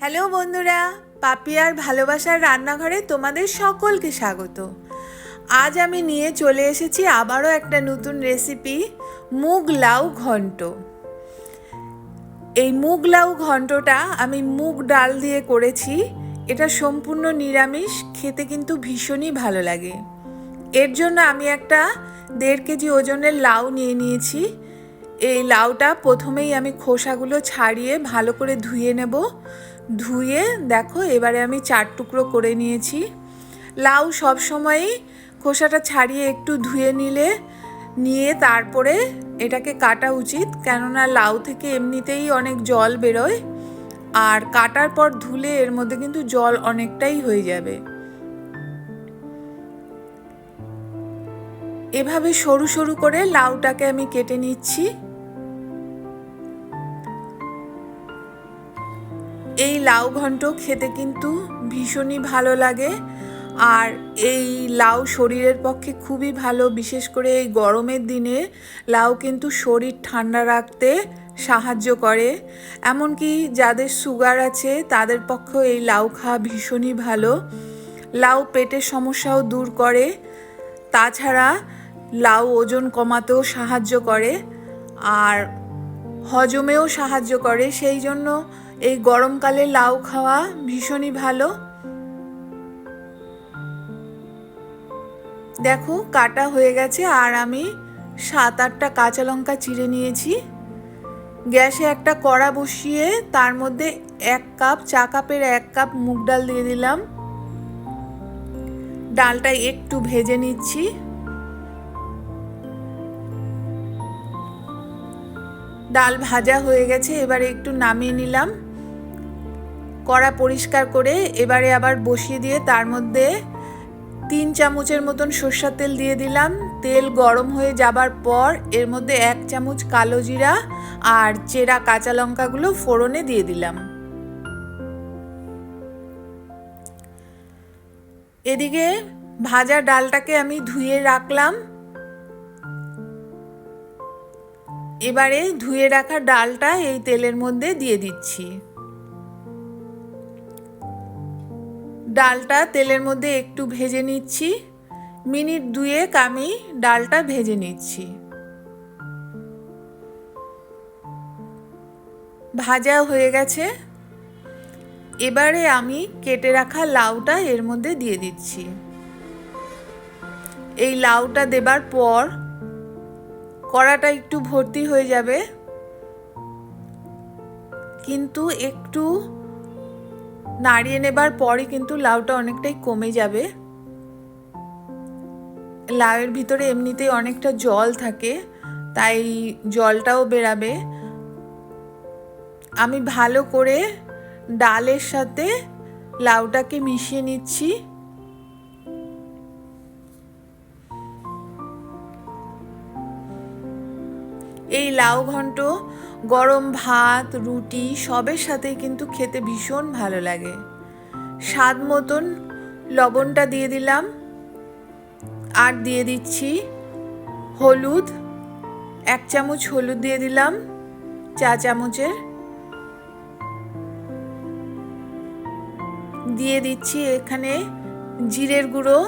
Hello বন্ধুরা, পাপিয়ার ভালোবাসার রান্নাঘরে তোমাদের সকলকে স্বাগত। আজ আমি নিয়ে চলে এসেছি আবারও একটা নতুন রেসিপি, মুগ লাউ ঘন্ট। এই মুগ লাউ ঘন্টটা আমি মুগ ডাল দিয়ে করেছি। এটা সম্পূর্ণ নিরামিষ, খেতে কিন্তু ভীষণই ভালো লাগে। এর জন্য আমি একটা 1.5 কেজি ওজনের লাউ নিয়ে নিয়েছি। এই লাউটা প্রথমেই আমি খোসাগুলো ছাড়িয়ে ভালো করে ধুয়ে নেব। ধুয়ে দেখো এবারে আমি 4 টুকরো করে নিয়েছি। লাউ সবসময়ই খোসাটা ছাড়িয়ে একটু ধুয়ে নিয়ে তারপরে এটাকে কাটা উচিত, কেননা লাউ থেকে এমনিতেই অনেক জল বেরোয়, আর কাটার পর ধুলে এর মধ্যে কিন্তু জল অনেকটাই হয়ে যাবে। এভাবে সরু সরু করে লাউটাকে আমি কেটে নিচ্ছি। এই লাউ ঘন্ট খেতে কিন্তু ভীষণই ভালো লাগে, আর এই লাউ শরীরের পক্ষে খুবই ভালো। বিশেষ করে এই গরমের দিনে লাউ কিন্তু শরীর ঠান্ডা রাখতে সাহায্য করে। এমনকি যাদের সুগার আছে তাদের পক্ষেও এই লাউ খাওয়া ভীষণই ভালো। লাউ পেটের সমস্যাও দূর করে, তাছাড়া লাউ ওজন কমাতেও সাহায্য করে আর হজমেও সাহায্য করে। সেই জন্য এই গরমকালে লাউ খাওয়া ভীষণই ভালো। দেখো কাটা হয়ে গেছে, আর আমি 7-8টা কাঁচা লঙ্কা চিড়ে নিয়েছি। গ্যাসে একটা কড়া বসিয়ে তার মধ্যে 1 কাপ, চা কাপের 1 কাপ মুগ ডাল দিয়ে দিলাম। ডালটা একটু ভেজে নিচ্ছি। ডাল ভাজা হয়ে গেছে, এবারে একটু নামিয়ে নিলাম। কড়া পরিষ্কার করে এবারে আবার বসিয়ে দিয়ে তার মধ্যে 3 চামচের মতন সরষের তেল দিয়ে দিলাম। তেল গরম হয়ে যাবার পর এর মধ্যে 1 চামচ কালো জিরা আর চেরা কাঁচা লঙ্কাগুলো ফোড়নে দিয়ে দিলাম। এদিকে ভাজা ডালটাকে আমি ধুয়ে রাখলাম। এবারে ধুয়ে রাখা ডালটা এই তেলের মধ্যে দিয়ে দিচ্ছি। ডালটা তেলের মধ্যে একটু ভেজে নিচ্ছি। মিনিট 2 আমি ডালটা ভেজে নিচ্ছি। ভাজা হয়ে গেছে। এবারে আমি কেটে রাখা লাউটা এর মধ্যে দিয়ে দিচ্ছি। এই লাউটা দেবার পর কড়াটা একটু ভর্তি হয়ে যাবে, কিন্তু একটু নাড়িয়ে নেবার পরই কিন্তু লাউটা অনেকটাই কমে যাবে। লাউয়ের ভিতরে এমনিতেই অনেকটা জল থাকে, তাই জলটাও বেরাবে। আমি ভালো করে ডালের সাথে লাউটাকে মিশিয়ে নিচ্ছি। এই লাউ ঘন্ট গরম ভাত, রুটি সবের সাথেই কিন্তু খেতে ভীষণ ভালো লাগে। স্বাদ মতন লবণটা দিয়ে দিলাম, আর দিয়ে দিচ্ছি হলুদ। 1 চামচ হলুদ দিয়ে দিলাম, চা চামচের। দিয়ে দিচ্ছি এখানে জিরের গুঁড়ো,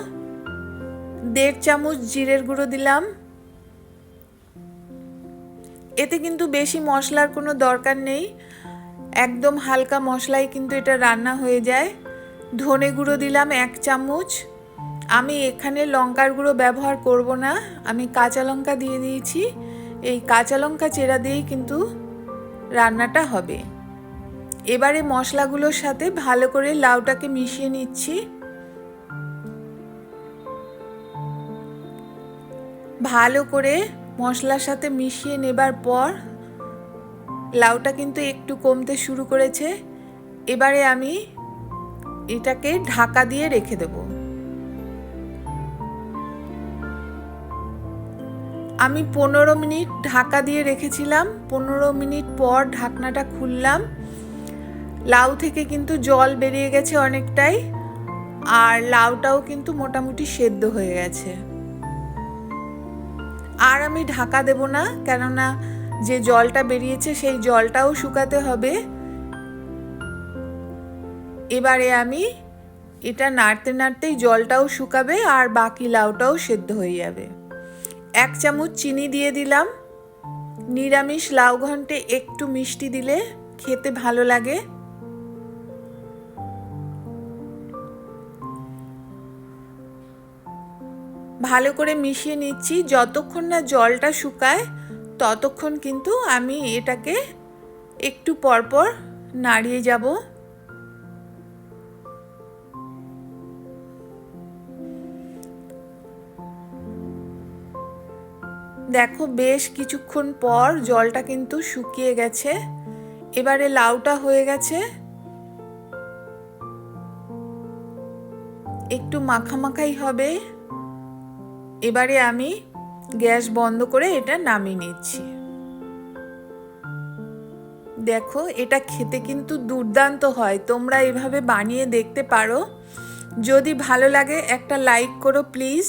1.5 চামচ জিরের গুঁড়ো দিলাম। এতে কিন্তু বেশি মশলার কোনো দরকার নেই, একদম হালকা মশলাই কিন্তু এটা রান্না হয়ে যায়। ধনে গুঁড়ো দিলাম 1 চামচ। আমি এখানে লঙ্কার গুঁড়ো ব্যবহার করব না, আমি কাঁচা লঙ্কা দিয়ে দিয়েছি। এই কাঁচা লঙ্কা চেরা দিয়েই কিন্তু রান্নাটা হবে। এবারে মশলাগুলোর সাথে ভালো করে লাউটাকে মিশিয়ে নিচ্ছি। ভালো করে মশলার সাথে মিশিয়ে নেবার পর লাউটা কিন্তু একটু কমতে শুরু করেছে। এবারে আমি এটাকে ঢাকা দিয়ে রেখে দেব। আমি 15 মিনিট ঢাকা দিয়ে রেখেছিলাম। 15 মিনিট পর ঢাকনাটা খুললাম। লাউ থেকে কিন্তু জল বেরিয়ে গেছে অনেকটাই, আর লাউটাও কিন্তু মোটামুটি সেদ্ধ হয়ে গেছে। আর আমি ঢাকা দেব না, কেননা যে জলটা বেরিয়েছে সেই জলটাও শুকাতে হবে। এবারে আমি এটা নাড়তে নাড়তেই জলটাও শুকাবে আর বাকি লাউটাও সেদ্ধ হয়ে যাবে। 1 চামচ চিনি দিয়ে দিলাম। নিরামিষ লাউ ঘন্টে একটু মিষ্টি দিলে খেতে ভালো লাগে। ভালো করে মিশিয়ে নিচ্ছি। যতক্ষণ না জলটা শুকায় ততক্ষণ কিন্তু আমি এটাকে একটু পরপর নাড়িয়ে যাব। দেখো বেশ কিছুক্ষণ পর জলটা কিন্তু শুকিয়ে গেছে। এবারে লাউটা হয়ে গেছে, একটু মাখামাখাই হবে। এবারে আমি গ্যাস বন্ধ করে এটা নামিয়ে নিচ্ছি। দেখো এটা খেতে কিন্তু দুর্দান্ত হয়, তোমরা এভাবে বানিয়ে দেখতে পারো। যদি ভালো লাগে একটা লাইক করো প্লিজ।